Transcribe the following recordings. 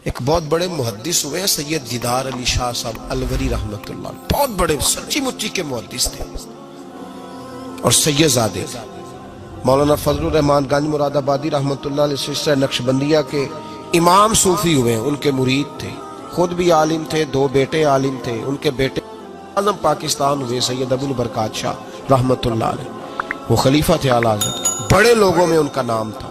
ایک بہت بڑے محدث ہوئے ہیں سید دیدار علی شاہ صاحب الوری رحمت اللہ، بہت بڑے سچی مچی کے محدث تھے، اور سید زادے مولانا فضل الرحمان گنج مراد آبادی رحمت اللہ علیہ سلسلہ نقشبندیہ کے امام صوفی ہوئے ہیں، ان کے مرید تھے، خود بھی عالم تھے، دو بیٹے عالم تھے، ان کے بیٹے اعظم پاکستان ہوئے سید ابو البرکات شاہ رحمت اللہ علیہ، وہ خلیفہ تھے اعلیٰ حضرت، بڑے لوگوں میں ان کا نام تھا۔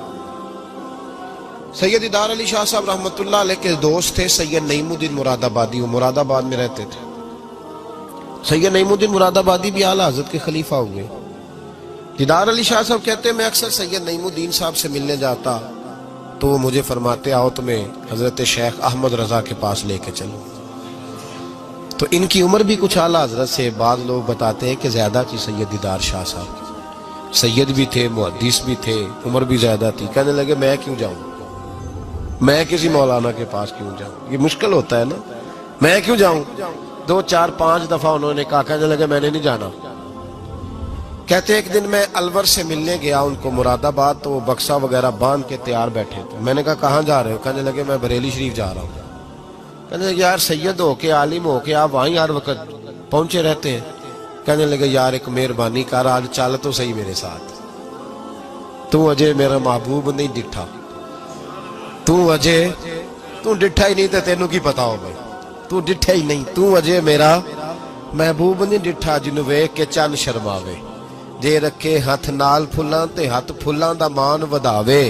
سید دیدار علی شاہ صاحب رحمت اللہ علیہ کے دوست تھے سید نعیم الدین مراد آبادی، وہ مراد آباد میں رہتے تھے۔ سید نعیم الدین مراد آبادی بھی اعلیٰ حضرت کے خلیفہ ہوئے۔ دیدار علی شاہ صاحب کہتے ہیں میں اکثر سید نعیم الدین صاحب سے ملنے جاتا تو وہ مجھے فرماتے آؤ تمہیں حضرت شیخ احمد رضا کے پاس لے کے چلو۔ تو ان کی عمر بھی کچھ اعلیٰ حضرت سے بعض لوگ بتاتے ہیں کہ زیادہ تھی سید دیدار شاہ صاحب کی، سید بھی تھے، محدث بھی تھے، عمر بھی زیادہ تھی۔ کہنے لگے میں کیوں جاؤں، میں کسی مولانا کے پاس کیوں جاؤں، یہ مشکل ہوتا ہے نا، میں کیوں جاؤں۔ 2 4 5 دفعہ انہوں نے کہا، کہنے لگے میں نے نہیں جانا۔ کہتے ایک دن میں الور سے ملنے گیا ان کو مراد آباد، تو وہ بکسا وغیرہ باندھ کے تیار بیٹھے تھے۔ میں نے کہا کہاں جا رہے ہو؟ کہنے لگے میں بریلی شریف جا رہا ہوں۔ کہنے لگے یار سید ہو کے عالم ہو کے آپ وہیں ہر وقت پہنچے رہتے ہیں۔ کہنے لگے یار ایک مہربانی کر، آج چل تو صحیح میرے ساتھ، تو اجے میرا محبوب نہیں ڈٹھا، تو اجے تو ڈٹھا ہی نہیں تے تینوں کی پتا ہو بھائی، تو ڈٹھا ہی نہیں، تو اجے میرا محبوب نہیں ڈٹھا جنوں ویکھ کے چن شرماوے، جے رکھے ہاتھ نال پھلاں تے ہاتھ پھلاں دا مان وداوے،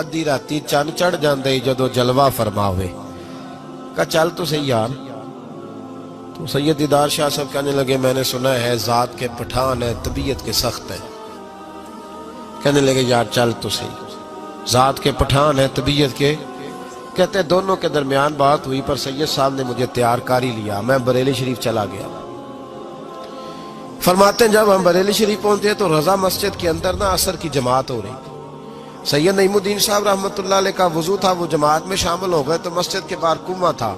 ادھی راتی چن چڑھ جاندے جدوں جلوہ فرماوے۔ کہا چل تو صحیح یار۔ تو سید دیدار شاہ صاحب کہنے لگے میں نے سنا ہے ذات کے پٹھان ہے، طبیعت کے سخت ہے۔ کہنے لگے یار چل تو صحیح، ذات کے پٹھان ہے طبیعت کے۔ کہتے دونوں کے درمیان بات ہوئی، پر سید صاحب نے مجھے تیار کر ہی لیا، میں بریلی شریف چلا گیا۔ فرماتے ہیں جب ہم بریلی شریف پہنچے تو رضا مسجد کے اندر نا عصر کی جماعت ہو رہی تھی۔ سید نعیم الدین صاحب رحمت اللہ علیہ کا وضو تھا، وہ جماعت میں شامل ہو گئے، تو مسجد کے باہر کنواں تھا،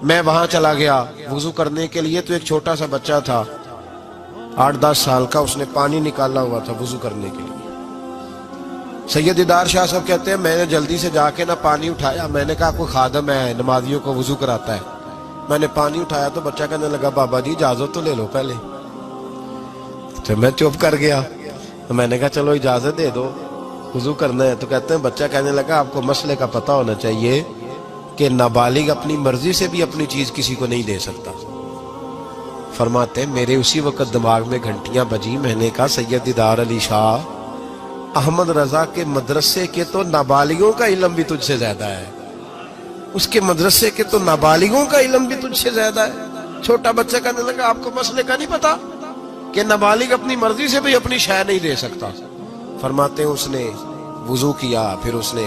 میں وہاں چلا گیا وضو کرنے کے لیے۔ تو ایک چھوٹا سا بچہ تھا 8-10 سال کا، اس نے پانی نکالا ہوا تھا وضو کرنے کے لیے۔ سید دیدار شاہ صاحب کہتے ہیں میں نے جلدی سے جا کے نا پانی اٹھایا، میں نے کہا کوئی خادم ہے نمازیوں کو وضو کراتا ہے، میں نے پانی اٹھایا تو بچہ کہنے لگا بابا جی اجازت تو لے لو پہلے۔ تو میں چپ کر گیا، تو میں نے کہا چلو اجازت دے دو وضو کرنا ہے۔ تو کہتے ہیں بچہ کہنے لگا آپ کو مسئلے کا پتہ ہونا چاہیے کہ نابالغ اپنی مرضی سے بھی اپنی چیز کسی کو نہیں دے سکتا۔ فرماتے ہیں میرے اسی وقت دماغ میں گھنٹیاں بجی، میں نے کہا سید دیدار علی شاہ احمد رضا کے مدرسے کے تو نابالغوں کا علم بھی تجھ سے زیادہ ہے، اس کے مدرسے کے تو نابالغوں کا علم بھی تجھ سے زیادہ ہے۔ چھوٹا بچہ کہنے لگا آپ کو مسئلے کا نہیں پتا کہ نابالغ اپنی مرضی سے بھی اپنی شے نہیں دے سکتا۔ فرماتے ہیں اس نے وضو کیا، پھر اس نے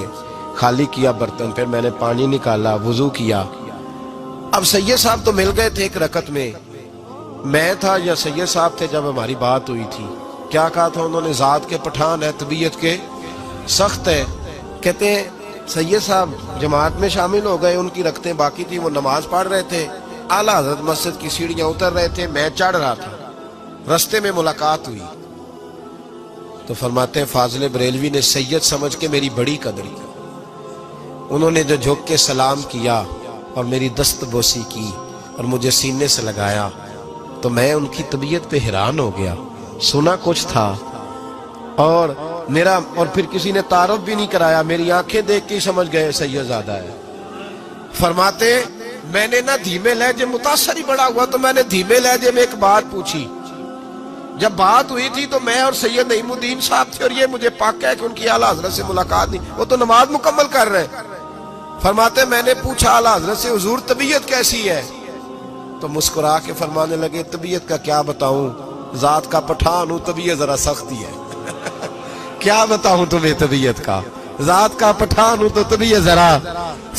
خالی کیا برتن، پھر میں نے پانی نکالا، وضو کیا۔ اب سید صاحب تو مل گئے تھے ایک رکعت میں، میں تھا یا سید صاحب تھے جب ہماری بات ہوئی تھی، کیا کہا تھا انہوں نے؟ ذات کے پٹھان ہے طبیعت کے سخت ہے۔ کہتے ہیں سید صاحب جماعت میں شامل ہو گئے، ان کی رکعتیں باقی تھی، وہ نماز پڑھ رہے تھے، اعلیٰ حضرت مسجد کی سیڑھیاں اتر رہے تھے، میں چڑھ رہا تھا، رستے میں ملاقات ہوئی۔ تو فرماتے ہیں فاضل بریلوی نے سید سمجھ کے میری بڑی قدر کی، انہوں نے جو جھک کے سلام کیا اور میری دست بوسی کی اور مجھے سینے سے لگایا، تو میں ان کی طبیعت پہ حیران ہو گیا، سنا کچھ تھا اور پھر کسی نے تعارف بھی نہیں کرایا، میری آنکھیں دیکھ کے ہی سمجھ گئے سید زادہ ہے۔ فرماتے میں نے نا دھیمے لہجے، متاثر ہی بڑا ہوا تو میں نے دھیمے لہجے میں ایک بات پوچھی۔ جب بات ہوئی تھی تو میں اور سید نعیم الدین صاحب تھے، اور یہ مجھے پاکا ہے کہ ان کی اعلیٰ حضرت سے ملاقات نہیں، وہ تو نماز مکمل کر رہے۔ فرماتے میں نے پوچھا اعلیٰ حضرت سے حضور طبیعت کیسی ہے؟ تو مسکرا کے فرمانے لگے طبیعت کا کیا بتاؤں، ذات کا پٹھان ہوں، طبیعت ذرا سختی ہے۔ کیا بتاؤں تمہیں طبیعت کا، ذات کا پٹھان ہوں تو طبیعت ذرا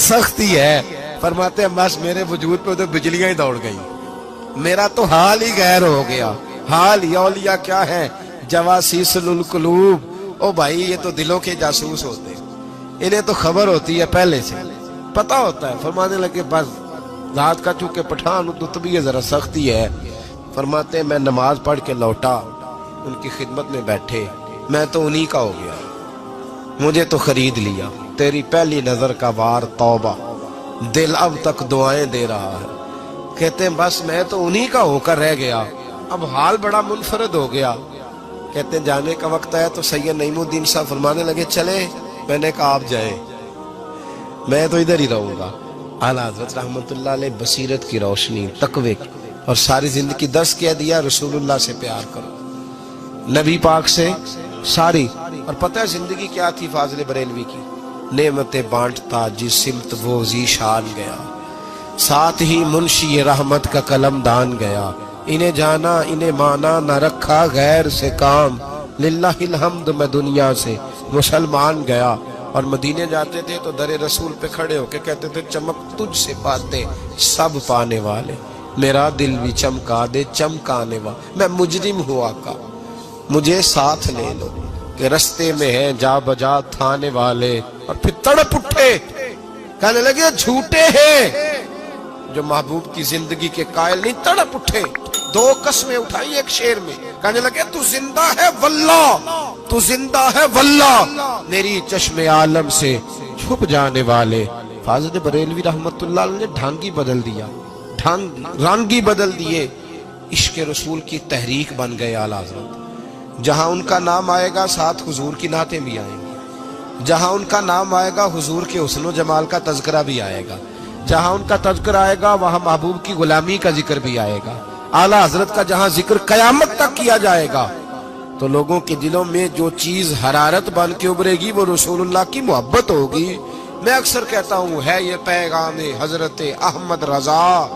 سختی ہے۔ فرماتے ہیں بس میرے وجود پہ تو بجلیاں ہی دوڑ گئی، میرا تو حال ہی غیر ہو گیا۔ حال ہی اولیاء کیا ہے، جواسیس القلوب، او بھائی یہ تو دلوں کے جاسوس ہوتے ہیں، انہیں تو خبر ہوتی ہے پہلے سے، پتہ ہوتا ہے۔ فرمانے لگے بس ذات کا چونکہ پٹھان ہوں تو طبیعت ذرا سختی ہے۔ فرماتے ہیں میں نماز پڑھ کے لوٹا، ان کی خدمت میں بیٹھے، میں تو انہی کا ہو گیا، مجھے تو خرید لیا، تیری پہلی نظر کا وار توبہ۔ دل اب تک دعائیں دے رہا ہے. کہتے ہیں بس میں تو انہی کا ہو کر رہ گیا, اب حال بڑا منفرد ہو گیا. کہتے ہیں جانے کا وقت آیا تو سید نعیم الدین صاحب فرمانے لگے چلے. میں نے کہا آپ جائیں, میں تو ادھر ہی رہوں گا. اعلیٰ حضرت رحمت اللہ علیہ بصیرت کی روشنی, تقوی کی, اور ساری زندگی دس کہہ دیا رسول اللہ سے پیار کرو, نبی پاک سے ساری. اور پتہ ہے زندگی کیا تھی فاضل بریلوی کی؟ نعمتیں بانٹتا جس سمت وہ ذیشان گیا, ساتھ ہی منشی رحمت کا قلم دان گیا. انہیں جانا انہیں مانا نہ رکھا غیر سے کام, للہ الحمد میں دنیا سے مسلمان گیا. اور مدینے جاتے تھے تو در رسول پہ کھڑے ہو کے کہتے تھے چمک تجھ سے پاتے سب پانے والے, میرا دل بھی چمکا دے چمکانے والا. میں مجرم ہوں آقا مجھے ساتھ لے لو, کہ رستے میں ہیں جا بجا تھانے والے. اور پھر تڑپ اٹھے کہنے لگے جھوٹے ہیں جو محبوب کی زندگی کے قائل نہیں. تڑپ اٹھے, دو قسمیں اٹھائی ایک شعر میں, کہنے لگے تو زندہ ہے واللہ, تو زندہ ہے واللہ, میری چشم عالم سے چھپ جانے والے. فاضل بریلوی رحمت اللہ علیہ نے ڈھانگی بدل دیا, رانگی بدل دیے, عشق رسول کی تحریک بن گئے اعلیٰ حضرت. جہاں ان کا نام آئے گا ساتھ حضور کی نعتیں بھی آئیں گی, جہاں ان کا نام آئے گا حضور کے حسن و جمال کا تذکرہ بھی آئے گا, جہاں ان کا تذکرہ آئے گا وہاں محبوب کی غلامی کا ذکر بھی آئے گا. اعلیٰ حضرت کا جہاں ذکر قیامت تک کیا جائے گا تو لوگوں کے دلوں میں جو چیز حرارت بن کے ابھرے گی وہ رسول اللہ کی محبت ہوگی. میں اکثر کہتا ہوں ہے یہ پیغام حضرت احمد رضا,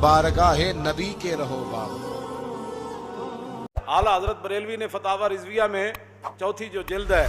بارگاہ نبی کے رہو باب. اعلیٰ حضرت بریلوی نے فتاوی رضویہ میں چوتھی جو جلد ہے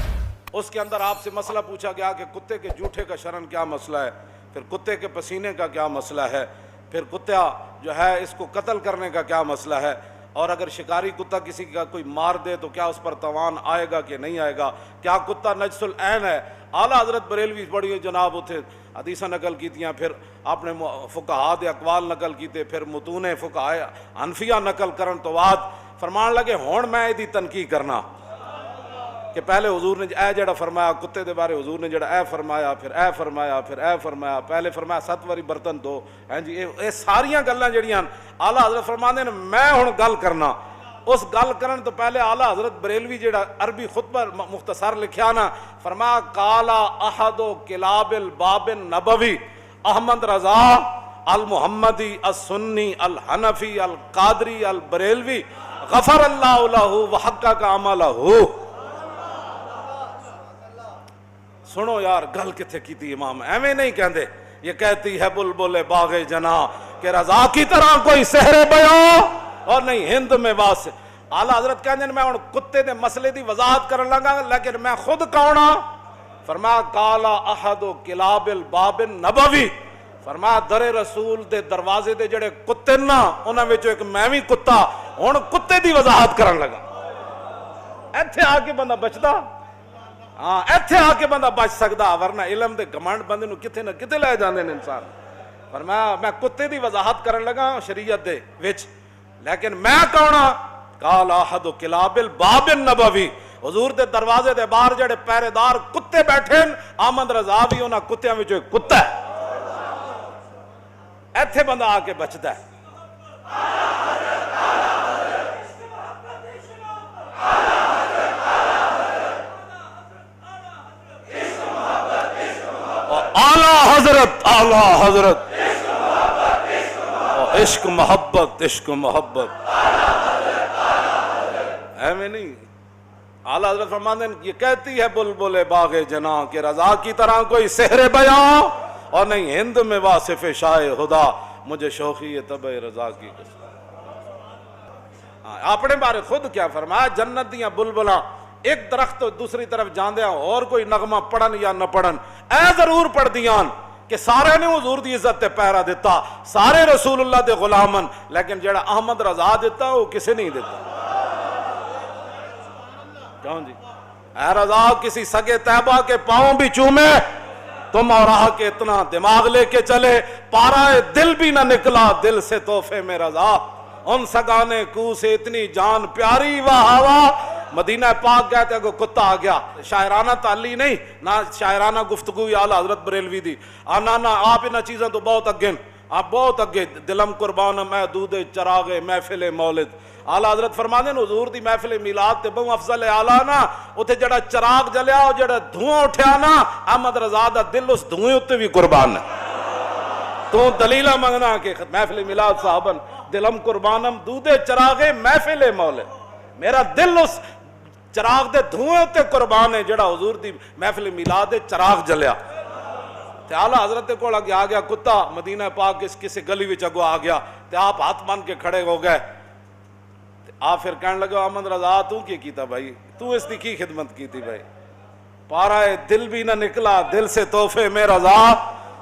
اس کے اندر آپ سے مسئلہ پوچھا گیا کہ کتے کے جوٹے کا شرن کیا مسئلہ ہے, پھر کتے کے پسینے کا کیا مسئلہ ہے, پھر کتا جو ہے اس کو قتل کرنے کا کیا مسئلہ ہے, اور اگر شکاری کتا کسی کا کوئی مار دے تو کیا اس پر تاوان آئے گا کہ نہیں آئے گا, کیا کتا نجس العین ہے. اعلیٰ حضرت بریلوی بڑی جناب اتھے حدیثہ نقل کیتیاں, پھر آپ نے فقہاء دے اقوال نقل کیتے, پھر متون فقہاء حنفیہ نقل کرن تو بعد فرمان لگے ہون میں دی تنقید کرنا کہ پہلے حضور نے اے جڑا فرمایا کتے دے بارے, حضور نے جڑا اے فرمایا, پھر اے فرمایا, پھر اے فرمایا, پہلے فرمایا 7 واری برتن دو. ہیں جی اے ساریاں گلاں جڑیاں اعلیٰ حضرت فرماندے نے میں ہن گل کرنا. اس گل کرن تو پہلے اعلیٰ حضرت بریلوی جڑا عربی خطبہ مختصر لکھیا نا, فرمایا قالا احد کلاب الباب النبوی احمد رضا المحمدی السنی الحنفی القادری البریلوی غفر اللہ لہ وحقق عملہ. سنو یار گل کتھے کی تھی امام, ایویں نہیں کہندے. یہ کہتی ہے بلبل باغ جنا کہ رضا کی طرح کوئی سحر بیاں اور نہیں ہند میں واس. اعلیٰ حضرت کہندے میں ہن کتے دے مسئلے دی وضاحت کرن لگا, لیکن میں خود کون ہاں؟ فرمایا قالا احد کلاب الباب النبوی, فرمایا در رسول دے دروازے دے جڑے کتے نا انہاں وچوں ایک میں وی کتا. ہن کتے دی وضاحت کرن لگا. ایتھے آ کے بندہ بچدا, ہاں ایتھے آ کے بندہ بچ سکدا, ورنہ علم دے گھمنڈ بندے نو کتے نہ کتے لے جاندے نے انسان. فرمایا میں کتے دی وضاحت کرن لگا شریعت دے وچ, لیکن میں کون ہاں؟ قال احد کلاب الباب النبوی, حضور دے دروازے دے باہر جڑے پہرے دار کتے بیٹھے احمد رضا بھی انہاں کتیاں وچوں ایک کتا ہے. ایتھے بندہ آ کے بچدا ہے. اعلیٰ حضرت عشق محبت عشق محبت ایویں نہیں. اعلیٰ حضرت فرماتے ہیں یہ کہتی ہے بلبل باغ جنا کہ رضا کی طرح کوئی سحر بیاں اور نہیں ہند میں واصف شاہ خدا, مجھے شوخی طبع رضا کی قسم. اپنے بارے خود کیا فرمایا, جنت دیاں بلبلاں ایک درخت تو دوسری طرف جاندیاں اور کوئی نغمہ پڑھن یا نہ پڑھن اے ضرور پڑھ دیاں کہ سارے نے حضور دی عزت تے پہرا دیتا, سارے رسول اللہ دے غلامن, لیکن جڑا احمد رضا دیتا وہ کسے نہیں دیتا. کیوں جی اے رضا کسی سگے طیبہ کے پاؤں بھی چومے تم اور راہ کے اتنا دماغ لے کے چلے, پارا دل بھی نہ نکلا دل سے تحفے میں رضا, ان سگانے کو سے اتنی جان پیاری واہ واہ, مدینہ پاک گئے تے کتا آ گیا. شاعرانہ تعلی نہیں نہ شاعرانہ گفتگو اعلیٰ حضرت بریلوی دی آنا نہ آپ انہاں چیزاں تو بہت اگے آپ بہت اگے. دلم قربان میں دودھ چراغ محفل مولد. آلہ حضرت فرمانے نے حضور دی محفل میلاد تے بہت افضل اعلیٰ نا اتھے جڑا چراغ جلیا اور جڑا دھواں اٹھیا نا احمد رضا دا دل اس دھوئیں اتے بھی قربان ہے. تو دلیلہ منگنا کہ محفل میلاد صاحبن دلم قربانم دودھ چراغ محفل مولد. میرا دل اس چراغ دے دھوئیں اتے قربان ہے جڑا حضور دی محفل میلاد دے چراغ جلیا. تے آلہ حضرت کو لگ آ گیا کتا مدینہ پاک کسی گلی وچ اگو آ گیا تے آپ ہاتھ مان کے کھڑے ہو گئے. آپ پھر کہنے لگے احمد رضا تو کی کیتا بھائی تو اس دی کی خدمت کی تھی بھائی. پارا دل بھی نہ نکلا دل سے تحفے میں رضا.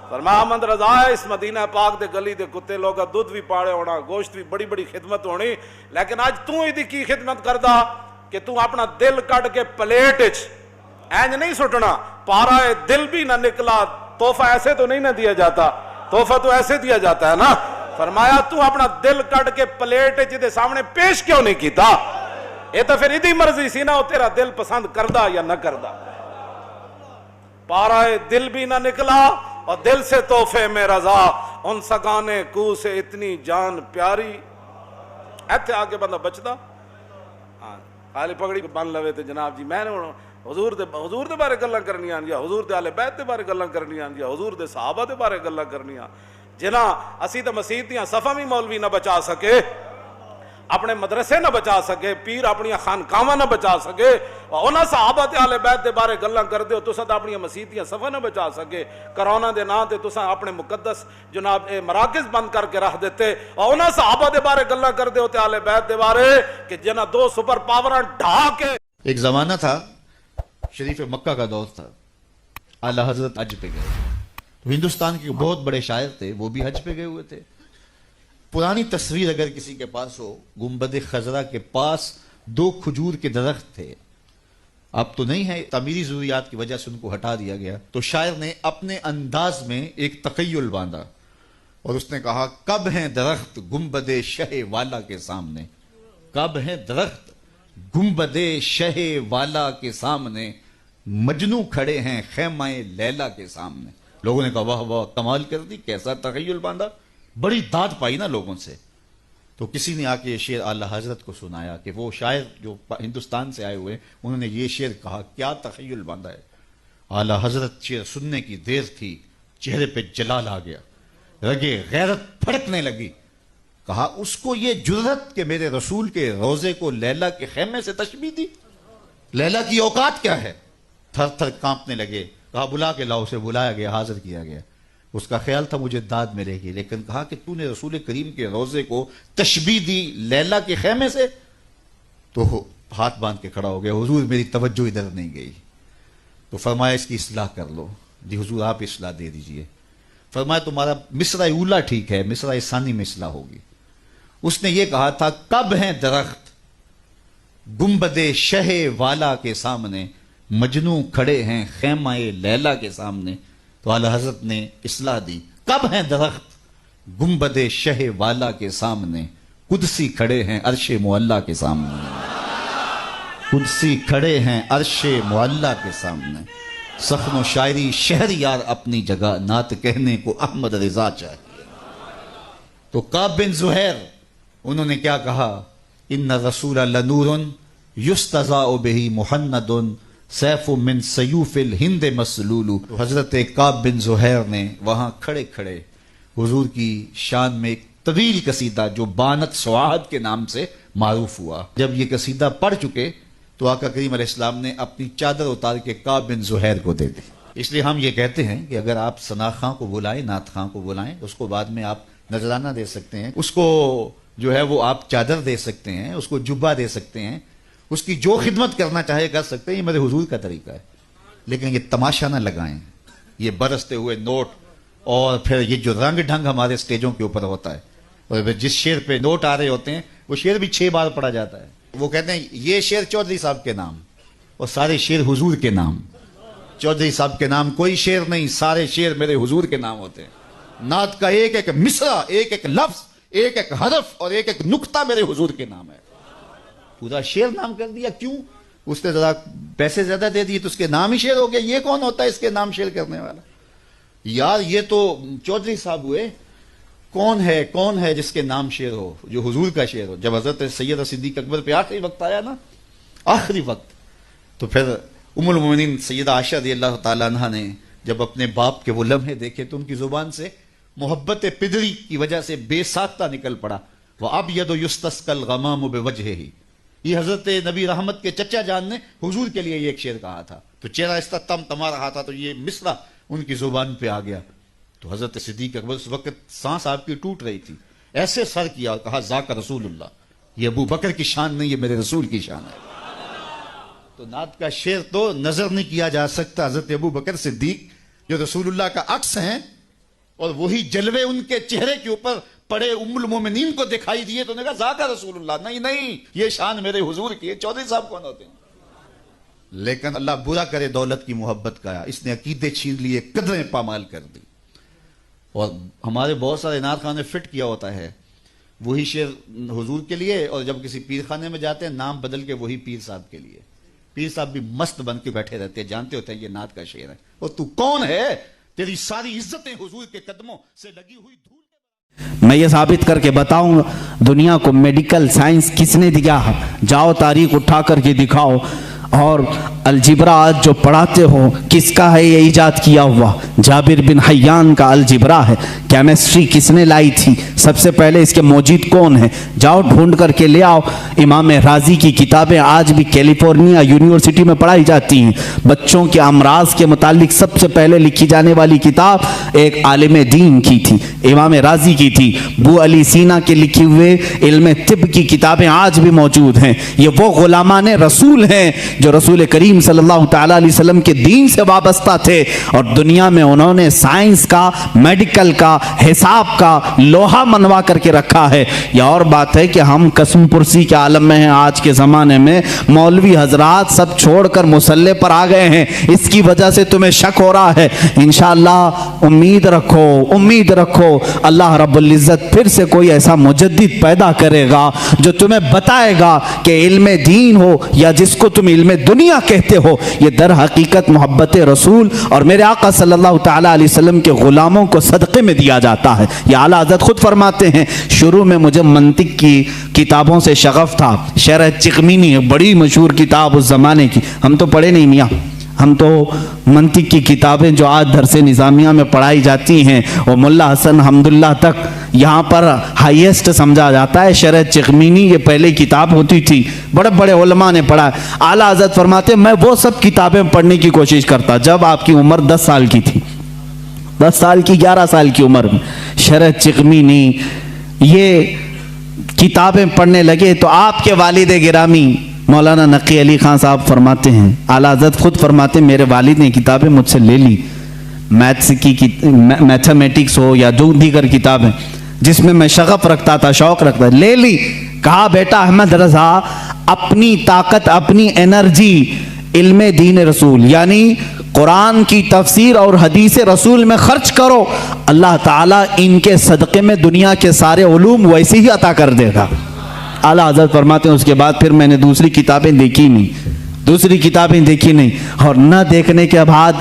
فرمایا احمد رضا ہے اس مدینہ پاک دے گلی دے کتے لوگا دودھ بھی پاڑے ہونا گوشت بھی بڑی بڑی خدمت ہونی لیکن آج تو ہی دی کی خدمت کردا کہ تو اپنا دل کٹ کے پلیٹ اینج نہیں سٹنا. پارا دل بھی نہ نکلا تحفہ ایسے تو نہیں نہ دیا جاتا تحفہ تو ایسے دیا جاتا ہے نا. فرمایا تو اپنا دل کٹ کے پلیٹ جدے سامنے پیش کیوں نہیں کیتا. یہ تو پھر ادھی مرضی سی نا وہ تیرا دل پسند کردہ یا نہ کردہ. پارا دل بھی نہ نکلا اور دل سے تحفے میں رضا ان سگانے کو سے اتنی جان پیاری. ایتھے آگے بندہ بچدا خالی پگڑی بن لوے تے جناب جی میں نے حضور دے بارے گلاں کرنیاں یا حضور دے اہل بیت دے بارے گلاں کرنیاں یا حضور دے صحابہ دے بارے گلاں کرنیاں. جنہاں اسی تے مسجد دیاں صفاں بھی مولوی نہ بچا سکے اپنے مدرسے نہ بچا سکے پیر اپنی خانقاواں نہ بچا سکے انہاں صحابہ تے اہل بیت دے بارے گلاں کردے ہو تساں تے اپنی مسجد دیاں صفاں نہ بچا سکے. کرونا دے نام تے تساں اپنے مقدس جناب مراکز بند کر کے رکھ دیتے اور انہاں صحابہ دے بارے گلاں کردے ہو تے اہل بیت دے بارے کہ جنہاں دو سپر پاوراں ڈھا کے. ایک زمانہ تھا شریف مکہ کا دور تھا. اعلیٰ حضرت حج پہ گئے. ہندوستان کے بہت بڑے شاعر تھے وہ بھی حج پہ گئے ہوئے تھے. پرانی تصویر اگر کسی کے پاس ہو گنبد خضرا کے پاس 2 کھجور کے درخت تھے. اب تو نہیں ہے تعمیری ضروریات کی وجہ سے ان کو ہٹا دیا گیا. تو شاعر نے اپنے انداز میں ایک تخیل باندھا اور اس نے کہا کب ہیں درخت گنبد شہ والا کے سامنے. کب ہیں درخت گنبد شہ والا کے سامنے مجنو کھڑے ہیں خیمہ لیلا کے سامنے. لوگوں نے کہا واہ واہ کمال کر دی کیسا تخیل باندھا. بڑی داد پائی نا لوگوں سے. تو کسی نے آ کے یہ شعر اعلیٰ حضرت کو سنایا کہ وہ شاعر جو ہندوستان سے آئے ہوئے انہوں نے یہ شعر کہا کیا تخیل باندھا ہے. اعلیٰ حضرت شعر سننے کی دیر تھی چہرے پہ جلال آ گیا رگے غیرت پھڑکنے لگی. کہا اس کو یہ جرأت کہ میرے رسول کے روزے کو لیلا کے خیمے سے تشبیہ دی. لیلا کی اوقات کیا ہے. تھر تھر کانپنے لگے. کہا بلا کے لاؤ. اسے بلایا گیا حاضر کیا گیا. اس کا خیال تھا مجھے داد ملے گی لیکن کہا کہ تو نے رسول کریم کے روزے کو تشبیہ دی لیلا کے خیمے سے. تو ہاتھ باندھ کے کھڑا ہو گیا حضور میری توجہ ادھر نہیں گئی. تو فرمایا اس کی اصلاح کر لو. جی حضور آپ اصلاح دے دیجئے. فرمایا تمہارا مصرع اولا ٹھیک ہے مصرع ثانی میں اصلاح ہوگی. اس نے یہ کہا تھا کب ہیں درخت گنبد شہ والا کے سامنے مجنو کھڑے ہیں خیمہ لیلا کے سامنے. تو اعلیٰ حضرت نے اصلاح دی کب ہیں درخت گنبد شہ والا کے سامنے قدسی کھڑے ہیں عرش معلا کے سامنے. قدسی کھڑے ہیں عرش معلا کے سامنے. سخن و شاعری شہر یار اپنی جگہ نعت کہنے کو احمد رضا چاہیے. تو کعب بن زہیر انہوں نے کیا کہا ان رسول لنور یستضاء بہ محند سیف من سیوف الہند مسلول. حضرت کعب بن زہیر نے وہاں کھڑے کھڑے حضور کی شان میں ایک طویل قصیدہ جو بانت سعاد کے نام سے معروف ہوا. جب یہ قصیدہ پڑھ چکے تو آقا کریم علیہ السلام نے اپنی چادر اتار کے کعب بن زہیر کو دے دی. اس لیے ہم یہ کہتے ہیں کہ اگر آپ ثنا خاں کو بلائیں نعت خاں کو بلائیں اس کو بعد میں آپ نذرانہ دے سکتے ہیں. اس کو جو ہے وہ آپ چادر دے سکتے ہیں اس کو جبہ دے سکتے ہیں اس کی جو خدمت کرنا چاہے کر سکتے ہیں. یہ میرے حضور کا طریقہ ہے. لیکن یہ تماشا نہ لگائیں. یہ برستے ہوئے نوٹ اور پھر یہ جو رنگ ڈھنگ ہمارے سٹیجوں کے اوپر ہوتا ہے اور جس شعر پہ نوٹ آ رہے ہوتے ہیں وہ شعر بھی 6 بار پڑھا جاتا ہے. وہ کہتے ہیں یہ شعر چودھری صاحب کے نام اور سارے شعر حضور کے نام. چودھری صاحب کے نام کوئی شعر نہیں سارے شعر میرے حضور کے نام ہوتے ہیں. نعت کا ایک ایک مصرع ایک ایک لفظ ایک ایک حرف اور ایک ایک نقطہ میرے حضور کے نام ہے. پورا شعر نام کر دیا کیوں اس نے ذرا پیسے زیادہ دے دیے تو اس کے نام ہی شعر ہو گیا. یہ کون ہوتا ہے اس کے نام شعر کرنے والا؟ یار یہ تو چودھری صاحب ہوئے. کون ہے جس کے نام شعر ہو، جو حضور کا شعر ہو؟ جب حضرت سید صدیق اکبر پہ آخری وقت آیا نا، آخری وقت، تو پھر ام المومنین سیدہ عائشہ رضی اللہ تعالیٰ عنہ نے جب اپنے باپ کے وہ لمحے دیکھے تو ان کی زبان سے محبت پدری کی وجہ سے بے ساختہ نکل پڑا، وَأَبْيَضُ يُسْتَسْقَى الْغَمَامُ بِوَجْهِهِ. یہ حضرت نبی رحمت کے چچا جان نے حضور کے لیے یہ ایک شعر کہا تھا، تو چہرہ اس طرح تما رہا تھا، تو یہ مصرع ان کی زبان پہ آ گیا. تو حضرت صدیق اکبر اس وقت سانس آپ کی ٹوٹ رہی تھی، ایسے سر کیا اور کہا ذاک رسول اللہ. یہ ابو بکر کی شان نہیں، یہ میرے رسول کی شان ہے. تو نعت کا شعر تو نظر نہیں کیا جا سکتا. حضرت ابو بکر صدیق جو رسول اللہ کا عکس ہیں اور وہی جلوے ان کے چہرے کے اوپر پڑے ام المومنین کو دکھائی دیے تو نے کہا ذاک رسول اللہ. نہیں یہ شان میرے حضور کی ہے. چودھری صاحب کون ہوتے ہیں؟ لیکن اللہ برا کرے دولت کی محبت کا، اس نے عقیدے چھین لیے، قدریں پامال کر دی. اور ہمارے بہت سارے نعت خانے فٹ کیا ہوتا ہے وہی شعر حضور کے لیے، اور جب کسی پیر خانے میں جاتے ہیں نام بدل کے وہی پیر صاحب کے لیے. پیر صاحب بھی مست بن کے بیٹھے رہتے ہیں، جانتے ہوتے ہیں یہ نعت کا شعر ہے. اور تو کون ہے؟ تیری ساری عزتیں حضور کے قدموں سے لگی ہوئی دھول. میں یہ ثابت کر کے بتاؤں دنیا کو میڈیکل سائنس کس نے دیا؟ جاؤ تاریخ اٹھا کر کے دکھاؤ. اور الجبرا آج جو پڑھاتے ہو کس کا ہے یہ ایجاد کیا ہوا؟ جابر بن حیان کا الجبرا ہے. کیمسٹری کس نے لائی تھی؟ سب سے پہلے اس کے موجد کون ہے؟ جاؤ ڈھونڈ کر کے لے آؤ. امام رازی کی کتابیں آج بھی کیلیفورنیا یونیورسٹی میں پڑھائی جاتی ہیں. بچوں کے امراض کے متعلق سب سے پہلے لکھی جانے والی کتاب ایک عالم دین کی تھی، امام رازی کی تھی. بو علی سینا کے لکھی ہوئے علم طب کی کتابیں آج بھی موجود ہیں. یہ وہ غلامان رسول ہیں جو رسول کریم صلی اللہ تعالیٰ علیہ وسلم کے دین سے وابستہ تھے، اور دنیا میں انہوں نے سائنس کا، میڈیکل کا، حساب کا لوہا منوا کر کے رکھا ہے. یہ اور بات ہے کہ ہم قسم پرسی کے عالم میں ہیں. آج کے زمانے میں مولوی حضرات سب چھوڑ کر مسلح پر آ گئے ہیں. اس کی وجہ سے تمہیں شک ہو رہا ہے. انشاءاللہ امید رکھو اللہ رب العزت پھر سے کوئی ایسا مجدد پیدا کرے گا جو تمہیں بتائے گا کہ علم دین ہو یا جس کو تم علم دنیا کہتے ہو، یہ در حقیقت محبت رسول اور میرے آقا صلی اللہ تعالیٰ علیہ وسلم کے غلاموں کو صدقے میں دیا جاتا ہے. یہ اعلیٰ حضرت خود فرماتے ہیں شروع میں مجھے منطق کی کتابوں سے شغف تھا. شرح چغمینی بڑی مشہور کتاب اس زمانے کی، ہم تو پڑھے نہیں میاں، ہم تو منطق کی کتابیں جو آج درس نظامیہ میں پڑھائی جاتی ہیں وہ ملا حسن حمداللہ تک یہاں پر ہائیسٹ سمجھا جاتا ہے. شرح چغمینی یہ پہلے کتاب ہوتی تھی، بڑے بڑے علماء نے پڑھا. اعلیٰ حضرت فرماتے میں وہ سب کتابیں پڑھنے کی کوشش کرتا جب آپ کی عمر 10 سال کی تھی، 10 سال کی 11 سال کی عمر میں شرح چغمینی یہ کتابیں پڑھنے لگے تو آپ کے والد گرامی مولانا نقی علی خان صاحب فرماتے ہیں، اعلیٰ حضرت خود فرماتے ہیں میرے والد نے کتابیں مجھ سے لے لی، میتھس کی میتھمیٹکس ہو یا جو دیگر کتابیں جس میں میں شغف رکھتا تھا، شوق رکھتا تھا، لے لی. کہا بیٹا احمد رضا اپنی طاقت، اپنی انرجی علم دین رسول یعنی قرآن کی تفسیر اور حدیث رسول میں خرچ کرو، اللہ تعالیٰ ان کے صدقے میں دنیا کے سارے علوم ویسے ہی عطا کر دے گا. اعلیٰ حضرت فرماتے ہیں اس کے بعد پھر میں نے دوسری کتابیں دیکھی نہیں، اور نہ دیکھنے کے بعد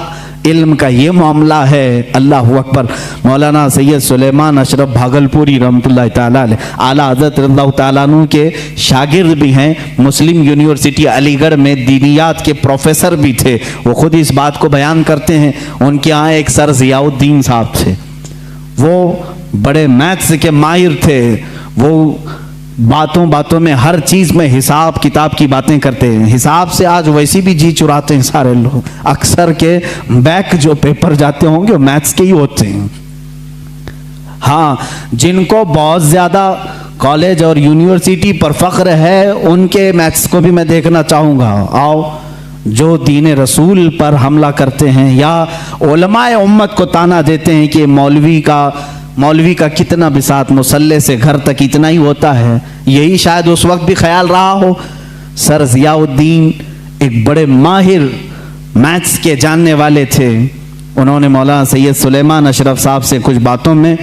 علم کا یہ معاملہ ہے. اللہ اکبر. مولانا سید سلیمان اشرف بھاگلپوری رحمۃ اللہ تعالیٰ علیہ اعلیٰ حضرت رضی اللہ تعالیٰ عنہ کے شاگرد بھی ہیں، مسلم یونیورسٹی علی گڑھ میں دینیات کے پروفیسر بھی تھے. وہ خود اس بات کو بیان کرتے ہیں. ان کے یہاں ایک سر ضیاء الدین صاحب تھے، وہ بڑے میتھس کے ماہر تھے. وہ باتوں میں ہر چیز میں حساب کتاب کی باتیں کرتے ہیں. حساب سے آج ویسی بھی جی چراتے ہیں سارے لوگ. اکثر کے بیک جو پیپر جاتے ہوں گے وہ میتھس کے ہی ہوتے ہیں. ہاں جن کو بہت زیادہ کالج اور یونیورسٹی پر فخر ہے ان کے میتھس کو بھی میں دیکھنا چاہوں گا. آؤ جو دین رسول پر حملہ کرتے ہیں یا علماء امت کو تانا دیتے ہیں کہ مولوی کا کتنا بساط مسلح سے گھر تک اتنا ہی ہوتا ہے، یہی شاید اس وقت بھی خیال رہا ہو. سر ضیاء الدین ایک بڑے ماہر میتھس کے جاننے والے تھے. انہوں نے مولانا سید سلیمان اشرف صاحب سے کچھ باتوں میں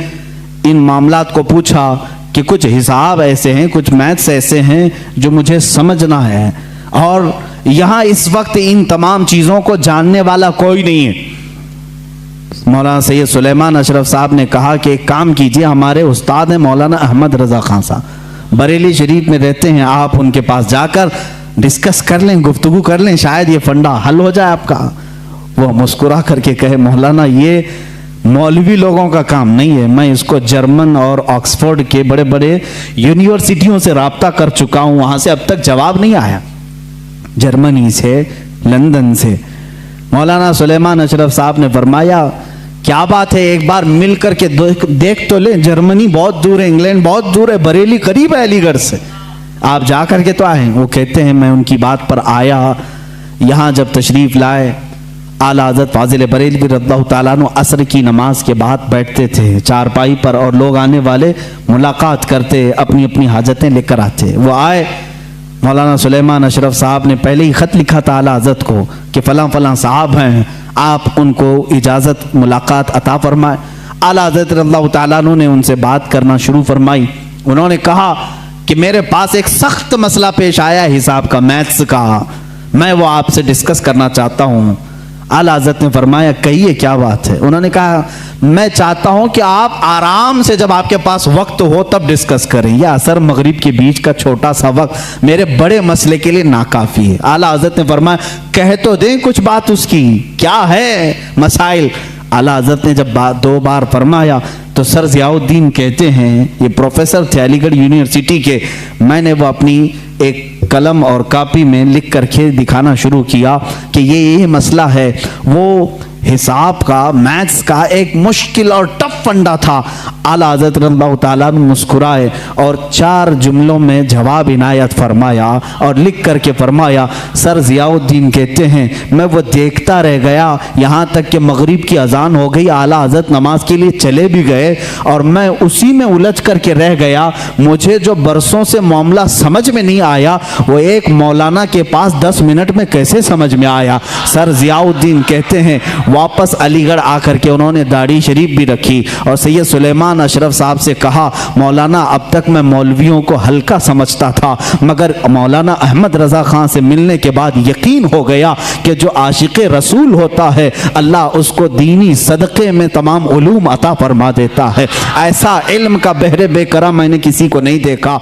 ان معاملات کو پوچھا کہ کچھ حساب ایسے ہیں، کچھ میتھس ایسے ہیں جو مجھے سمجھنا ہے، اور یہاں اس وقت ان تمام چیزوں کو جاننے والا کوئی نہیں ہے۔ مولانا سید سلیمان اشرف صاحب نے کہا کہ ایک کام کیجئے، ہمارے استاد ہیں مولانا احمد رضا خان صاحب، بریلی شریف میں رہتے ہیں، آپ ان کے پاس جا کر ڈسکس کر لیں، گفتگو کر لیں، شاید یہ فنڈا حل ہو جائے آپ کا۔ وہ مسکرا کر کے کہے مولانا یہ مولوی لوگوں کا کام نہیں ہے، میں اس کو جرمن اور آکسفورڈ کے بڑے بڑے یونیورسٹیوں سے رابطہ کر چکا ہوں، وہاں سے اب تک جواب نہیں آیا، جرمنی سے، لندن سے۔ مولانا سلیمان اشرف صاحب نے فرمایا کیا بات ہے، ایک بار مل کر کے دیکھ تو لیں، جرمنی بہت دور ہے، انگلینڈ بہت دور ہے، بریلی قریب ہے علی گڑھ سے، آپ جا کر کے تو آئیں۔ وہ کہتے ہیں میں ان کی بات پر آیا، یہاں جب تشریف لائے اعلیٰ حضرت فاضل بریلوی رضی اللہ تعالیٰ عنہ عصر کی نماز کے بعد بیٹھتے تھے چارپائی پر، اور لوگ آنے والے ملاقات کرتے، اپنی اپنی حاجتیں لے کر آتے۔ وہ آئے، مولانا سلیمان اشرف صاحب نے پہلے ہی خط لکھا تھا اعلیٰ حضرت کو کہ فلاں فلاں صاحب ہیں، آپ ان کو اجازت ملاقات عطا فرمائے۔ اعلیٰ حضرت رضی اللہ تعالیٰ عنہ نے ان سے بات کرنا شروع فرمائی۔ انہوں نے کہا کہ میرے پاس ایک سخت مسئلہ پیش آیا ہے حساب کا، میتھس کا، میں وہ آپ سے ڈسکس کرنا چاہتا ہوں۔ اعلیٰ حضرت نے فرمایا کہیے کیا بات ہے؟ انہوں نے کہا میں چاہتا ہوں کہ آپ آرام سے جب آپ کے پاس وقت ہو تب ڈسکس کریں، یہ عصر مغرب کے بیچ کا چھوٹا سا وقت میرے بڑے مسئلے کے لیے ناکافی ہے۔ اعلیٰ حضرت نے فرمایا کہہ تو دیں کچھ بات اس کی، کیا ہے مسائل؟ اعلیٰ حضرت نے جب دو بار فرمایا تو سر ضیاء الدین کہتے ہیں، یہ پروفیسر تھے علی گڑھ یونیورسٹی کے، میں نے وہ اپنی ایک قلم اور کاپی میں لکھ کر کے دکھانا شروع کیا کہ یہ مسئلہ ہے، وہ حساب کا، میتھس کا ایک مشکل اور ٹف فنڈا تھا۔ اعلیٰ حضرت رضی اللہ تعالیٰ عنہ مسکرائے اور 4 جملوں میں جواب عنایت فرمایا اور لکھ کر کے فرمایا سر ضیاء الدین کہتے ہیں میں وہ دیکھتا رہ گیا یہاں تک کہ مغرب کی اذان ہو گئی، اعلیٰ حضرت نماز کے لیے چلے بھی گئے اور میں اسی میں الجھ کر کے رہ گیا۔ مجھے جو برسوں سے معاملہ سمجھ میں نہیں آیا وہ ایک مولانا کے پاس 10 منٹ میں کیسے سمجھ میں آیا۔ سر ضیاء الدین کہتے ہیں واپس علی گڑھ آ کر کے انہوں نے داڑھی شریف بھی رکھی اور سید سلیمان اشرف صاحب سے کہا مولانا اب تک میں مولویوں کو ہلکا سمجھتا تھا، مگر مولانا احمد رضا خان سے ملنے کے بعد یقین ہو گیا کہ جو عاشق رسول ہوتا ہے اللہ اس کو دینی صدقے میں تمام علوم عطا فرما دیتا ہے۔ ایسا علم کا بحر بے کرم میں نے کسی کو نہیں دیکھا۔